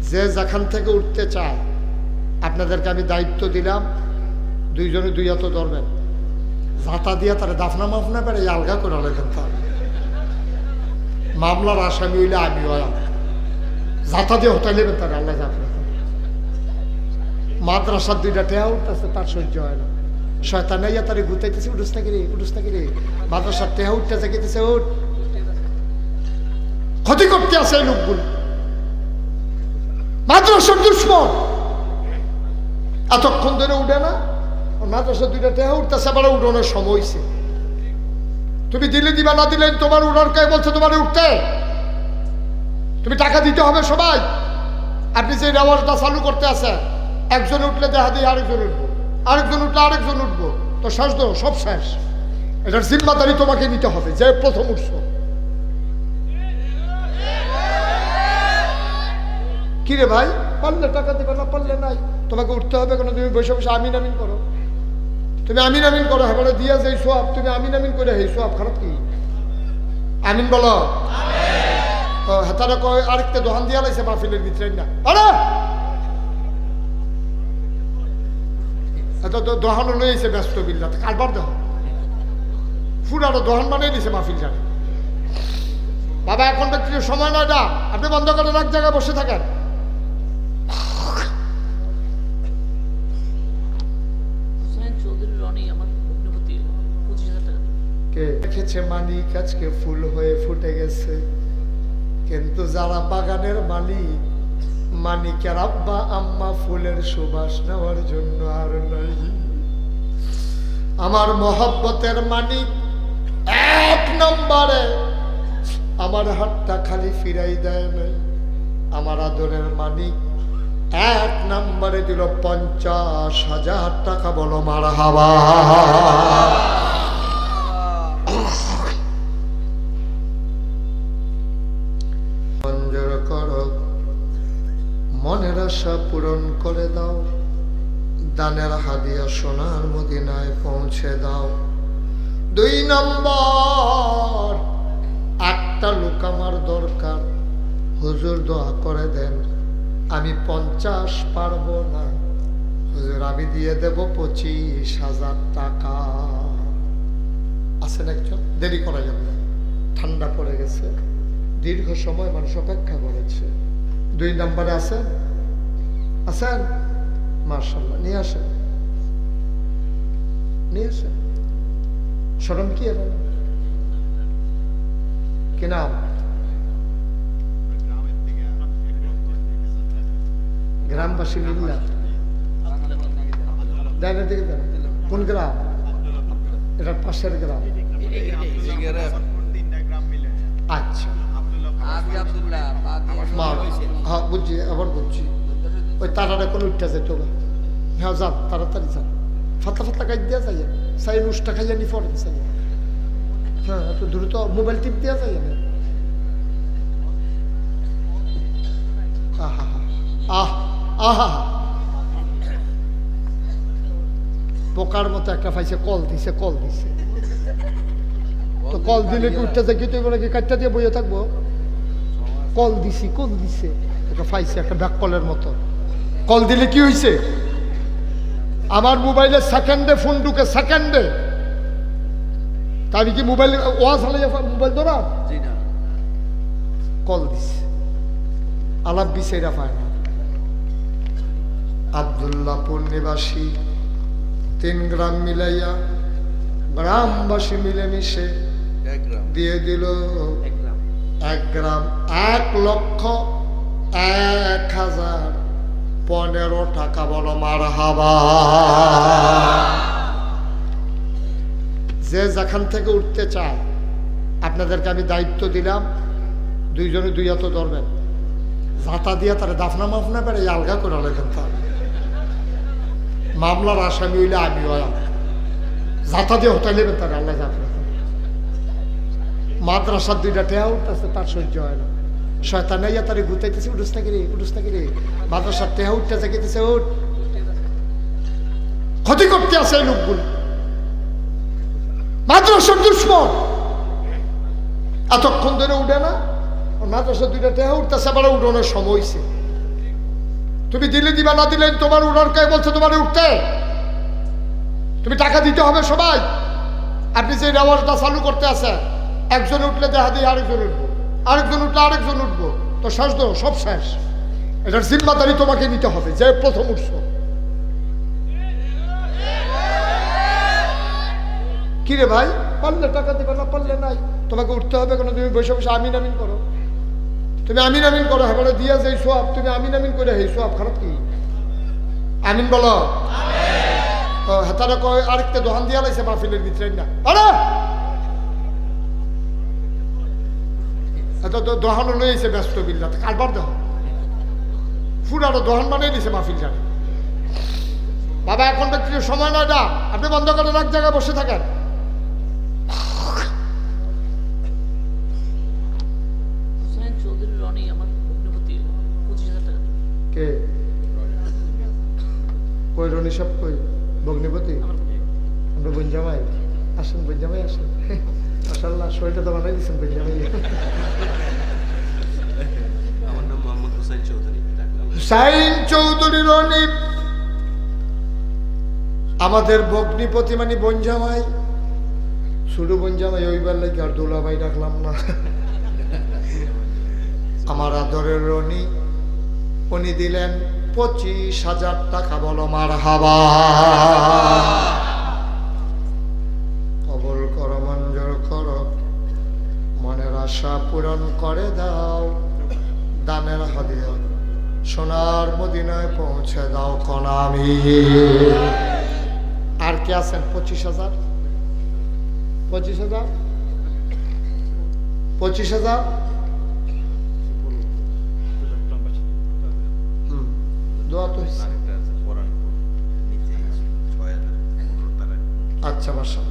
যে যেখান থেকে উঠতে চায় আপনাদেরকে আমি দায়িত্ব দিলাম, দুইজনে দুই হাতে ধরবেন, ঝাঁটা দিয়া তারা দাফনা মাফনা পেরে আলগা করে লেখেন। তার মামলার আসামি হইলে আমি হয়, ঝাঁটা দিয়ে হতাই নেবেন তার আল্লাহ জাফর। মাদ্রাসার দুইটা টেহা উঠতেছে, তার সহ্য হয় না। শয়তান ইয়া তারে গুতাইতেছে, উঠুস না কিরে, উঠুস না কিরে। মাদ্রাসার টেহা উঠতেছে, কেটেছে উঠ, ক্ষতি করতে আসে এই লোকগুলো, মাদ্রাসার দুশ্মন। এতক্ষণ ধরে উঠে না, মাদ্রাসার দুইটা টেহা উঠতেছে, আবার উঠানোর সময় হয়েছে। তুমি দিলে দিবা, না দিলে তোমার উড়ার কে বলছে তোমার উঠতে? তুমি টাকা দিতে হবে সবাই। আপনি যে রেওয়াজটা চালু করতে আছে, একজন উঠলে দেখা দিয়ে আরেকজন উঠবো, আরেকজন উঠলে আরেকজন উঠবো, তো শেষ ধরো, সব শেষ। এটার জিম্মাদারি তোমাকে নিতে হবে, যে প্রথম উঠছো। কিরে ভাই, পারলে টাকা দিবে, না পারলে নাই, তোমাকে উঠতে হবে কেন? তুমি বসে বসে আমিন আমিন করো, তুমি আমিন আমিন করো, হ্যাঁ দিয়া যে সোয়াব, তুমি আমিন আমিন করে এই সোয়াব খারাপ কি? আমিন বলো। হেতারা কয় আরেকটা দোহান দিয়া লাইছে মাহফিলের ভিতরে না, আরে এত দোহানো লইছে ব্যস্ত বিল্লা, কারবার দেহ ফুরানো দোহান বানিয়ে দিছে মাহফিল জানে। বাবা এখন ব্যক্তির সময় নয় না, আপনি বন্ধ করেন, এক জায়গায় বসে থাকেন। দেখেছে মালিক আজকে ফুল হয়ে ফুটে গেছে, কিন্তু যারা বাগানের মালিক, মানিকের আব্বা আম্মা ফুলের সুবাস নেওয়ার জন্য আর নাই। আমার মহব্বতের মালিক এক নম্বরে আমার হাতটা খালি ফিরাই দেয় নাই। আমার আদরের মালিক এক নম্বরে দিল 50,000 টাকা। বলো মারহাবা। মঞ্জুর করো, মনের আশা পূরণ করে দাও, দানের হাদিয়া সোনার মদিনায় পৌঁছে দাও। 2 নম্বর, একটা লোক আমার দরকার, হুজুর দোয়া করে দেন, আমি 50 পারবো না, হুজুর আমি দিয়ে দেব 25,000 টাকা। আছেন একজন? দেরি করা যাবে না, ঠান্ডা পড়ে গেছে, দীর্ঘ সময় মানুষ অপেক্ষা করেছে। 2 নম্বরে আছেন? আছেন? মাশাআল্লাহ, নিয়ে আসেন, নিয়ে আসেন। শরম কি এর কি নাম? গ্রামবাসী মিল্লা দেয় দিকে দেন। কোন গ্রাম? এটার পাশের গ্রাম। আচ্ছা, হ্যাঁ বুঝছি, আবার বুঝছি। ওই তারাটা কোন উঠতে যেত, হ্যাঁ যান তাড়াতাড়ি যান, ফাতলা ফাতলা কাজ দিয়া যাই, সাই নুসটা খাইয়া নি পড়েন সাই, হ্যাঁ এত দ্রুত মোবাইল টিপ দিয়া যাই না। আহা আহ আহা, পোকার মতো একটা পাইছে, কল দিছে, কল দিছে। তো কল দিলে কি উঠতে যায়, কি তুই বলে কি কাটটা দিয়ে বইয়ে থাকবো? কল দিছি, কল দিছে, একটা পাইছে একটা ব্যাক কলের মতো। কল দিলে কি হয়েছে? আমার মোবাইলে সেকেন্ডে ফোন ঢুকে, সেকেন্ডে। তা আমি কি মোবাইল ওয়াজ হলে মোবাইল ধরা? কল দিছে, আলাপ বিষয়টা পায় না। আব্দুল্লাহপুর নিবাসী 3 গ্রাম মিলাইয়া, গ্রামবাসী মিলেমিশে দিয়ে দিল 1 গ্রাম 1,01,015 টাকা। বলো মারহাবা। যে যেখান থেকে উঠতে চায় আপনাদেরকে আমি দায়িত্ব দিলাম, দুইজনে দুই হাতে ধরবেন, ঝাঁটা দিয়া তারা দাফনা মাফনা পেরে আলগা করে লেখেন। তার মামলার আসামি হইলে আমি হয়, ঝাঁটা দিয়ে হতাই নেবেন তার আল্লাহ জাফর। মাদ্রাসার 2টা টেহা উঠতেছে, তার সহ্য হয় না। শয়তান ইয়া তারে গুতাইতেছে, উঠুস না কিরে, উঠুস না কিরে। মাদ্রাসার টেহা উঠতেছে, কেটেছে উঠ, ক্ষতি করতে আসে এই লোকগুলো, মাদ্রাসার দুশ্মন। এতক্ষণ ধরে উঠে না, মাদ্রাসার 2টা টেহা উঠতেছে, আবার উঠানোর সময় হয়েছে। তুমি দিলে দিবা, না দিলে তোমার উনার কে বলছে তোমার উঠতে? তুমি টাকা দিতে হবে সবাই। আপনি যে রেওয়াজটা চালু করতে আছে, একজন উঠলে দেখা দিয়ে আরেকজন উঠবো, আরেকজন উঠলে আরেকজন উঠবো, তো শেষ তো সব শেষ। এটার জিম্মাদারি তোমাকে নিতে হবে যে প্রথম উঠছো। কি রে ভাই, পারলে টাকা দিবে, না পারলে নাই, তোমাকে উঠতে হবে কেন? তুমি বসে বসে আমিন আমিন করো, তুমি আমিন আমিন করো, হ্যাঁ দিয়া যে সোয়াব, তুমি আমিন আমিন করে এই সোয়াব খারাপ কি? আমিন বলো। হেতারা কয় আরেকটা দোহান দিয়া লাইছে মাহফিলের ভিতরে না, আরে এত দোহানো লইছে ব্যস্ত বিল্লা কারবার দেহ ফুরানো দোহান বানিয়ে দিছে মাহফিল জানে। বাবা এখন ব্যক্তির সময় নয় না, আপনি বন্ধ করেন, এক জায়গায় বসে থাকেন। কে কই রনি সব কই? ভগ্নিপতি আমরা বঞ্জামাই, আসেন বঞ্জামাই আসেন। মাশাআল্লাহ শরীরটা তো বানাই দিচ্ছেন বঞ্জামাই। আমার নাম মোহাম্মদ হুসাইন চৌধুরী। হুসাইন চৌধুরী রনি আমাদের ভগ্নিপতি মানে বঞ্জামাই, ছোট বঞ্জামাই ওইবার লাগে আর দোলাভাই ডাকলাম না। আমার আদরের রনি, উনি দিলেন 25,000 টাকা। বলো মারহাবা। কবুল করো, মঞ্জুর করো, মনের আশা পূরণ করে দাও, দানের হাদিয়া সোনার মদিনায় পৌঁছে দাও কনামি। আর কে আছেন? 25,000 25,000 25,000 আচ্ছা বাসা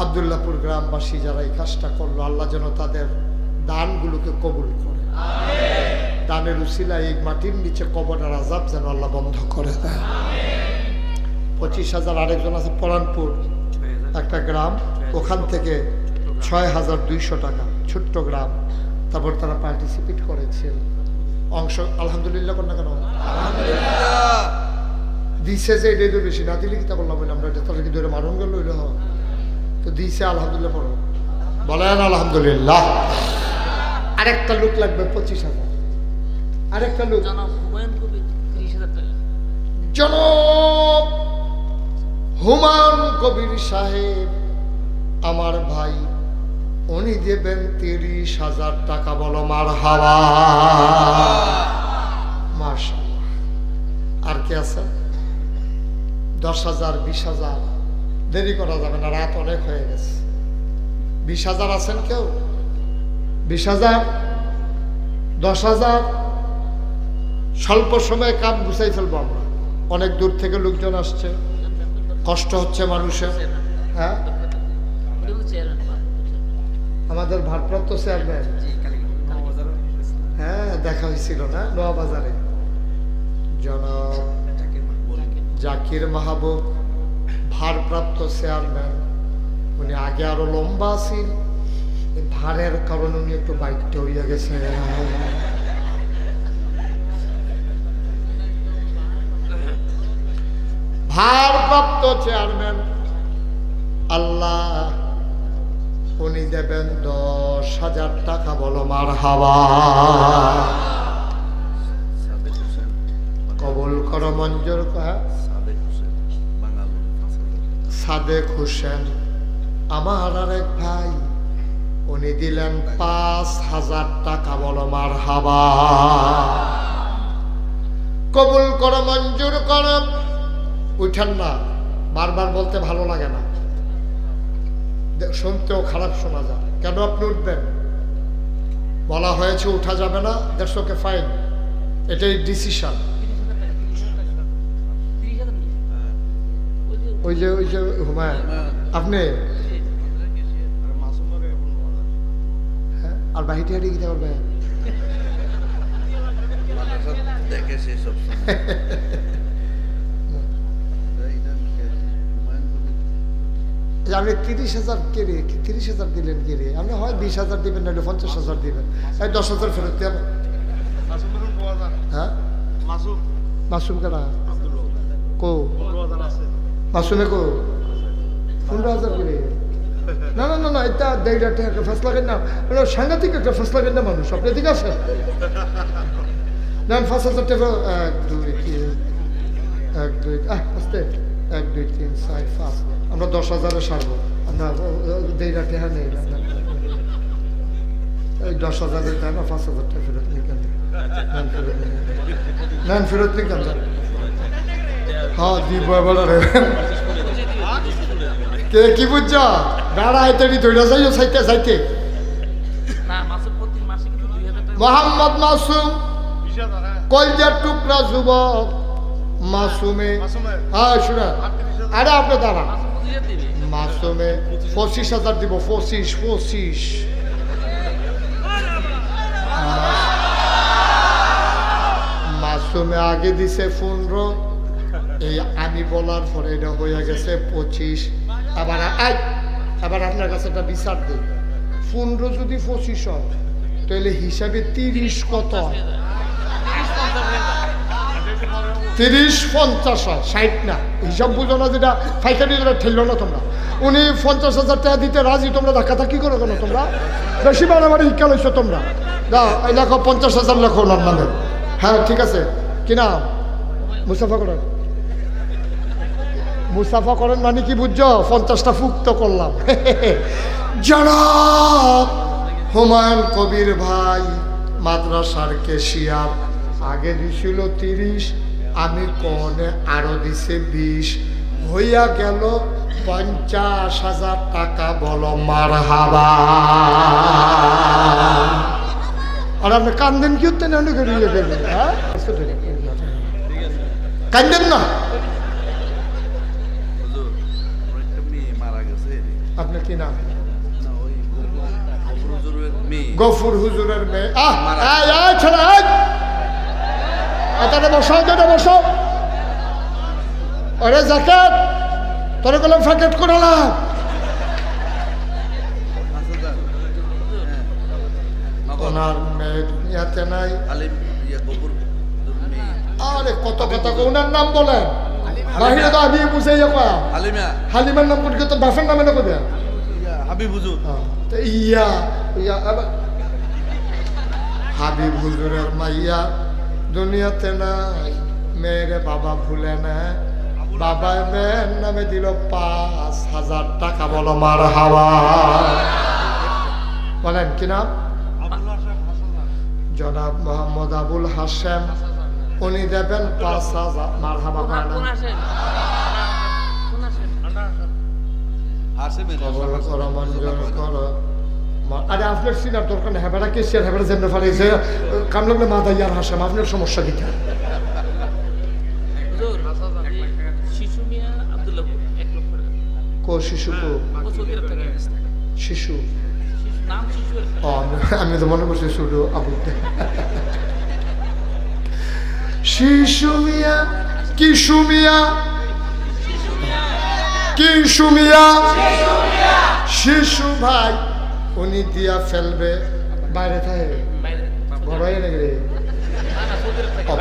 আব্দুল্লাহপুর গ্রামবাসী যারা এই কাজটা করলো, আল্লাহ যেন তাদের দানগুলোকে কবুল করে। দানের উসিলায় এই মাটির নিচে কবরের আযাব যেন আল্লাহ বন্ধ করে দেয়। 25,000। আরেকজন আছে পরানপুর একটা গ্রাম, ওখান থেকে 6,200 টাকা, ছোট্ট গ্রাম। তারপর তারা পার্টিসিপেট করেছেন, অংশ আলহামদুলিল্লাহ কর না কেন দিছে যে এটা বেশি, না দিলে কি তা করলাম আমরা তাহলে কি ধরে মারণ গেল হইলে হয় তো দিছে আলহামদুলিল্লাহ পড়ো, বলেন আলহামদুলিল্লাহ। আরেকটা লোক লাগবে 25,000। আরেকটা লোক জনাব হুমায়ুন কবির সাহেব আমার ভাই, উনি দেবেন 30,000 টাকা। বলো মারহাবা। মাশাআল্লাহ। আর কে আছে? 10,000 20,000। দেরি করা যাবে না, রাত অনেক হয়ে গেছে। 20,000 আছেন কেউ? 20,000 10,000। স্বল্প সময়ে কাম গুছাই ফেলবো আমরা। অনেক দূর থেকে লোকজন আসছে, কষ্ট হচ্ছে মানুষের। হ্যাঁ, আমাদের ভারপ্রাপ্ত চেয়ারম্যান, হ্যাঁ দেখা হয়েছিল না নোয়াবাজারে, জনাব জাকির মাহবুব ভারপ্রাপ্ত চেয়ারম্যান। উনি আগে আরো লম্বা আছেন, ভারের কারণে উনি একটু বাইকটা হইয়া গেছে। ভারপ্রাপ্ত চেয়ারম্যান আল্লাহ উনি দেবেন 10,000 টাকা। বলো মারহাবা। কবুল করো, মঞ্জুর কর। সাদেক হোসেন আমার আরেক ভাই, উনি দিলেন 5,000 টাকা। বলো মারহাবা। কবুল করো, মঞ্জুর করো। উঠেন না, বারবার বলতে ভালো লাগে না, শুনতেও খারাপ শোনা যায়। কেন আপনি উঠবেন? বলা হয়েছে উঠা যাবে না, 150 ফাইন, এটাই ডিসিশন। ওই যে হুমায়ুন আপনি আর বাহিটি হাঁটি কিনে করবে। আপনি 30,000 কে রে? 30,000 দিলেন কে রে? আপনি হয় 20,000 দিবেন, নাহলে 50,000 দিবেন। 10,000 ফেরত দেবেন। হ্যাঁ মাসুম কেনা কো মাসুমে কো 15,000 করে না না না না এটা দেড় টাকা একটা ফেসলা কেন না এটা সাংঘাতিক একটা ফেসলা কেন না মানুষ আপনি ঠিক আছে নেন 5,000 টাকা 1 2 3 1 2 আস্তে 1 2 3 4 5 আমরা 10,000-এ সারবো আমরা দেড় টাকা নেই এই 10,000-এর দাম 5,000 টাকা ফেরত নিকেন নেন ফেরত নিকেন হ্যাঁ দিব এবার কে কি বুঝছ দাঁড়া এতটি ধৈর্য যাইও চাইতে চাইতে মোহাম্মদ মাসুম কলজার টুকরা যুবক মাসুমে হ্যাঁ শোনা আরে আপনি দাঁড়া মাসুমে 25,000 দিব 25 মাসুমে আগে দিছে 15 এই আমি বলার পরে এটা হয়ে গেছে 25 আবার আপনার কাছে একটা বিচার দিই 15 যদি 25 হয় তাহলে হিসাবে 30 কত 30-50 হয় 60 না হিসাব বুঝো না যেটা ফাইকারি যেটা ঠেললো না তোমরা উনি 50,000 টাকা দিতে রাজি তোমরা ধাক্কা কি করো কেন তোমরা বেশি বাড়াবাড়ি শিক্ষা লইছো তোমরা দাও এই লেখো 50,000 লেখো ওনার নামে হ্যাঁ ঠিক আছে কি নাম মুসাফা করেন মুসাফা করেন মানে কি বুঝছো 50টা ফুক্ত করলাম জনাব হুমায়ুন কবির ভাই মাদ্রাসার কেশিয়ার আগে দিছিল 30 আমি কোনে আরো দিছে 20 হইয়া গেল 50,000 টাকা বলো মারহাবা আর আপনি কান্দেন কি হতে না গেলে হ্যাঁ কান্দেন না আপনার কি নাম গফুর হুজুরের মেয়ে বসাও যেটা বসাও আরে জাকাত তোর কলম প্যাকেট করালাম ওনার মেয়ে দুনিয়াতে নাই আরে কত কথা ওনার নাম বলেন বাহিরে তো আমি বুঝাই যাবা হালিমার নাম কোন তো বাফের নামে না কোথায় হাবিব হুজুর ইয়া ইয়া হাবিব হুজুরের মাইয়া দুনিয়াতে নাই মেয়েরে বাবা ভুলে না বাবা মেয়ের নামে দিল 5,000 টাকা বলো মার হাওয়া বলেন কি নাম জনাব মোহাম্মদ আবুল হাশেম উনি দেবেন 5,000 মার হাওয়া আরে আপনার সিনার দরকার নেই হেবেড়া কেসিয়ার হেবেড়া যেমন ফারিয়েছে কাম লাগলে মা দাইয়ার হাসাম আপনার সমস্যা দিতে কো শিশু কো শিশু আমি তো মনে করছি শুধু আবু শিশু মিয়া কিশু মিয়া কিশু মিয়া শিশু ভাই উনি দিয়া ফেলবে বাইরে থাকে ঘরে লেগে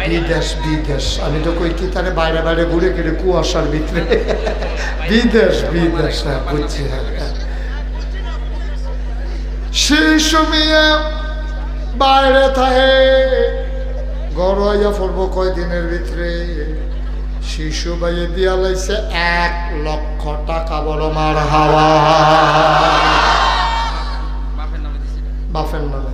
বিদেশ বিদেশ আমি তো কই কি তারে বাইরে বাইরে ঘুরে ঘুরে কুয়াশার ভিতরে বিদেশ বিদেশ বুঝছি শিশু মিয়া বাইরে থাকে গড়াইয়া পড়বো কয়দিনের ভিতরে শিশু ভাইয়ে দিয়া লাইছে 1 লক্ষ টাকা বলো মার হাওয়া বাফের নামে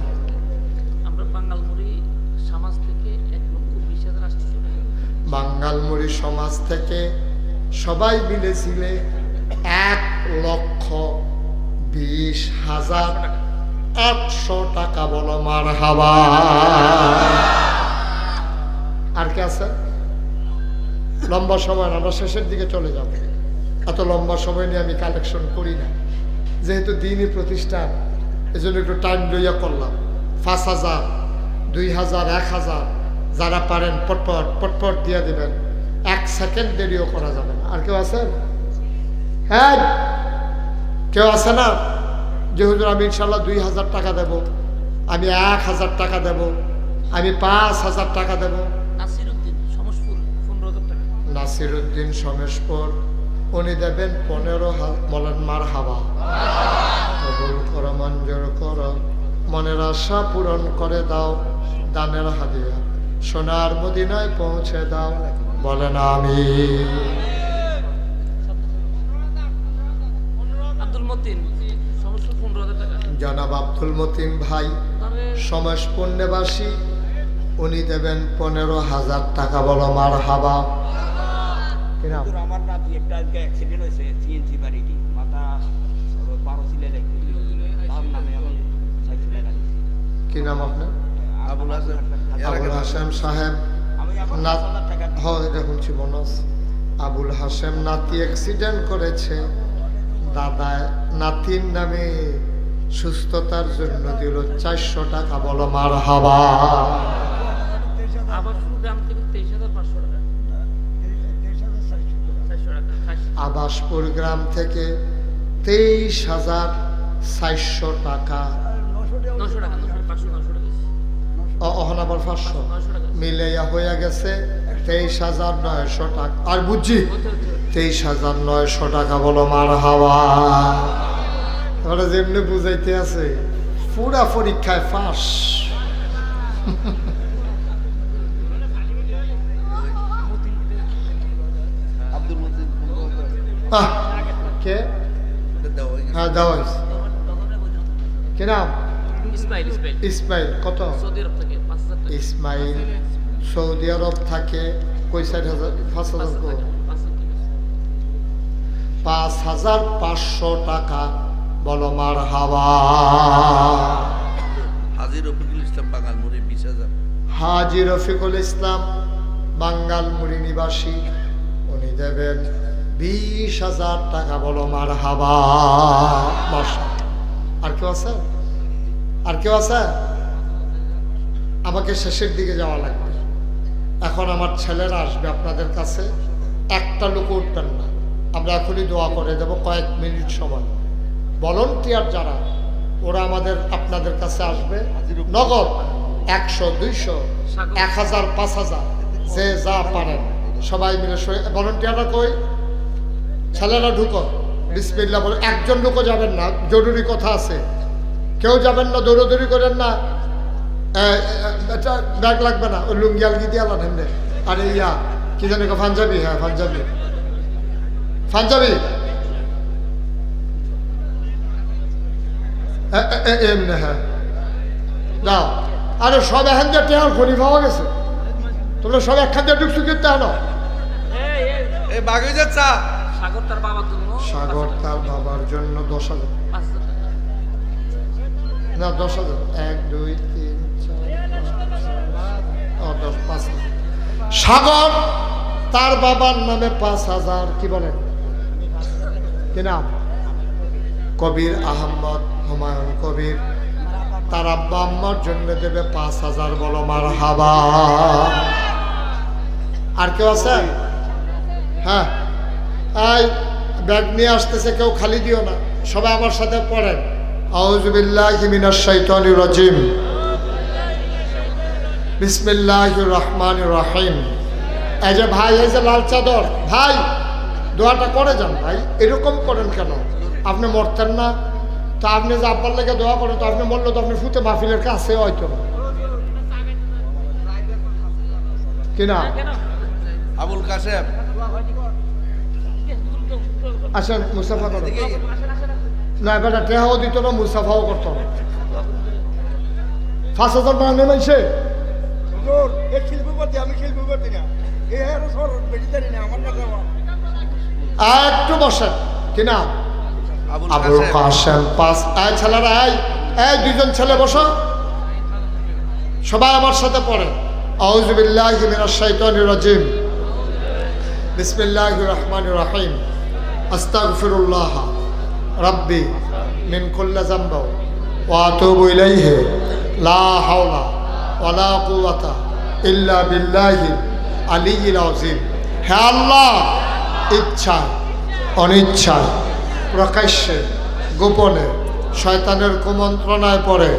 বাঙ্গালমুড়ি সমাজ থেকে সবাই মিলেছিলে 1,20,800 টাকা বলো মার হাওয়া আর কে আছে লম্বা সময় আমরা শেষের দিকে চলে যাব এত লম্বা সময় নিয়ে আমি কালেকশন করি না যেহেতু দিনই প্রতিষ্ঠান এজন্য একটু টাইম লইয়া করলাম 5,000 2,000 1,000 যারা পারেন পটপট পটপট দিয়ে দেবেন 1 সেকেন্ড দেরিও করা যাবে না আর কেউ আছেন হ্যাঁ কেউ আছে না যে হুজুর আমি ইনশাল্লাহ 2,000 টাকা দেব আমি 1,000 টাকা দেব আমি 5,000 টাকা দেব নাসিরউদ্দিন সমেশপুর, উনি দেবেন 15,000। বলেন মারহাবা। কবুল করো, মঞ্জুর করো, মনের আশা পূরণ করে দাও, দানের হাদিয়া সোনার মদিনায় পৌঁছে দাও। বলেন আমিন। জনাব আব্দুল মতিন ভাই সমেশপুর নিবাসী, উনি দেবেন 15,000 টাকা। বলো মারহাবা। আমার নাতি একটা অ্যাক্সিডেন্ট হয়েছে, সিএনজি বাড়িটি মাথা 12 সিলে লাগছে, তার নামে আমি সাইকেলে লাগিয়েছি। কি নাম আপনার? আবুল হাসেম। আবুল হাসেম সাহেব। আমি এখন 10,000 টাকা হয় দেখুন বোনাস। আবুল হাসেম নাতি অ্যাক্সিডেন্ট করেছে, দাদা নাতির নামে সুস্থতার জন্য দিল 400 টাকা। বলো মারহাবা। আবাসপুর গ্রাম থেকে 23,400 টাকা। অহন আবার 500 মিলাইয়া হয়ে গেছে 23,900 টাকা। আর বুঝছি 23,900 টাকা। বলো মারহাবা। এবারে যেমনি বুঝাইতে আছে পুরা পরীক্ষায় ফাঁস। আব্দুল মতিন কে? হ্যাঁ দেওয়া হয়েছে। কি নাম? ইসমাইল। কত? ইসমাইল সৌদি আরব থাকে। কই 60,000? 5,000। 5,500 টাকা। বলো মারহাবা। হাজি রফিকুল ইসলাম বাঙালমুড়ি 20,000। হাজি রফিকুল ইসলাম বাঙ্গালমুড়ি নিবাসী, উনি দেবেন 20,000 টাকা। বলো মারহাবা। আর কেউ আছে? আর কেউ আছে? আমাকে শেষের দিকে যাওয়া লাগবে। এখন আমার ছেলেরা আসবে আপনাদের কাছে, একটা লোক উঠবেন না। আমরা এখনই দোয়া করে দেব, কয়েক মিনিট সময়। ভলান্টিয়ার যারা, ওরা আমাদের আপনাদের কাছে আসবে নগদ 100, 200, 1000, 5,000 যে যা পারেন সবাই মিলে। ভলান্টিয়াররা কই? ছেলেরা ঢুকো, বিসমিল্লাহ বলে। একজন ঢুকো যাবেন না, জরুরি কথা আছে। কেউ যাবেন না, দৌড়দৌড়ি করেন না। এটা ব্যাগ লাগবে না, ওই লুঙ্গি আলগি দিয়ে আলাদা হেন। আর ইয়া কি জানি পাঞ্জাবি। হ্যাঁ পাঞ্জাবি, পাঞ্জাবি এমনি। হ্যাঁ যাও। আরে সব এখান দিয়ে টেহার খনি পাওয়া গেছে, তোমরা সব একখান দিয়ে ঢুকছো কিন্তু আনো। এই বাগে যাচ্ছা সাগর তার বাবার জন্য, সাগর তার বাবার জন্য 10,000। না 10,000। 1, 2, 3, 4, 5,000। সাগর তার বাবার নামে 5,000। কি বলেন? কি নাম? কবির আহমদ হুমায়ুন কবির, তার আব্বা আম্মার জন্য দেবে 5,000। বলো মারহাবা। আর কেউ আছে? হ্যাঁ, এই ব্যাগ নিয়ে আসতেছে, কেউ খালি দিও না। সবাই আমার সাথে পড়েন, আউযু বিল্লাহি মিনাশ শাইতানির রাজিম, বিসমিল্লাহির রহমানির রহিম। এই যে ভাই, এই যে লাল চাদর ভাই, দোয়াটা করে যান ভাই। এরকম করেন কেন? আপনি মরতেন না তো? আপনি যে আব্বার লেগে দোয়া করেন, তো আপনি মরলে তো আপনি ফুতে মাহফিলের কাছে হয়তো না। কিনা আবুল কাশেম আসেন, মুসাফা করেন। না বেটা টেহাও দিত না, মুসাফাও করতো না। 5,000 টাকা নেমেছে। একটু বসেন। কিনা আবুল কাশেম 5। ছেলেরা এই 2জন ছেলে বসো, সবাই আমার সাথে পড়ে, আউযু বিল্লাহি মিনাশ শাইতানির রাজিম, বিসমিল্লাহির রহমানির রহিম, আস্তাগফিরুল্লাহ রাব্বি মিন কুল্লি যামবি ওয়া আতুবু ইলাইহি, লা হাওলা ওয়ালা কুওয়াতা ইল্লা বিল্লাহি আলিয়্যিল আযীম। হে আল্লাহ, ইচ্ছা অনিচ্ছায়, প্রকাশ্যে গোপনে, শয়তানের কুমন্ত্রণায় পড়ে,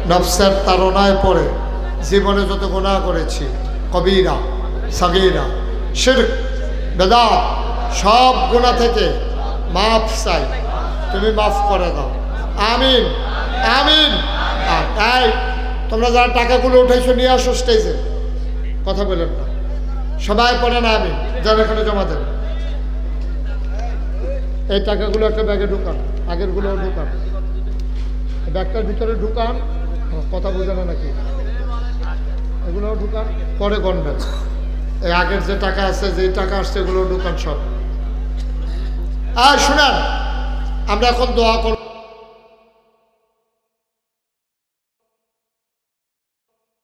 নফসের তাড়নায় পড়ে জীবনে যত গুনাহ করেছি, কবিরা সাগীরা, শিরক বেদাত সব গুনাহ থেকে মাফ চাই, তুমি মাফ করে দাও, আমিন আমিন। আর তাই তোমরা যারা টাকাগুলো উঠাইছো নিয়ে আসো স্টেজে, কথা বলেন না, সবাই পড়ে না আমিন, যারা এখানে জমা দেন। এই টাকাগুলো একটা ব্যাগে ঢুকান, আগেরগুলো ঢুকান, ব্যাগটার ভিতরে ঢুকান, কথা বোঝে না নাকি, এগুলোও ঢুকান, পরে গণবেন। এই আগের যে টাকা আছে, যে টাকা আসছে, এগুলো ঢুকান সব। আর শুনেন, আমরা এখন দোয়া করব।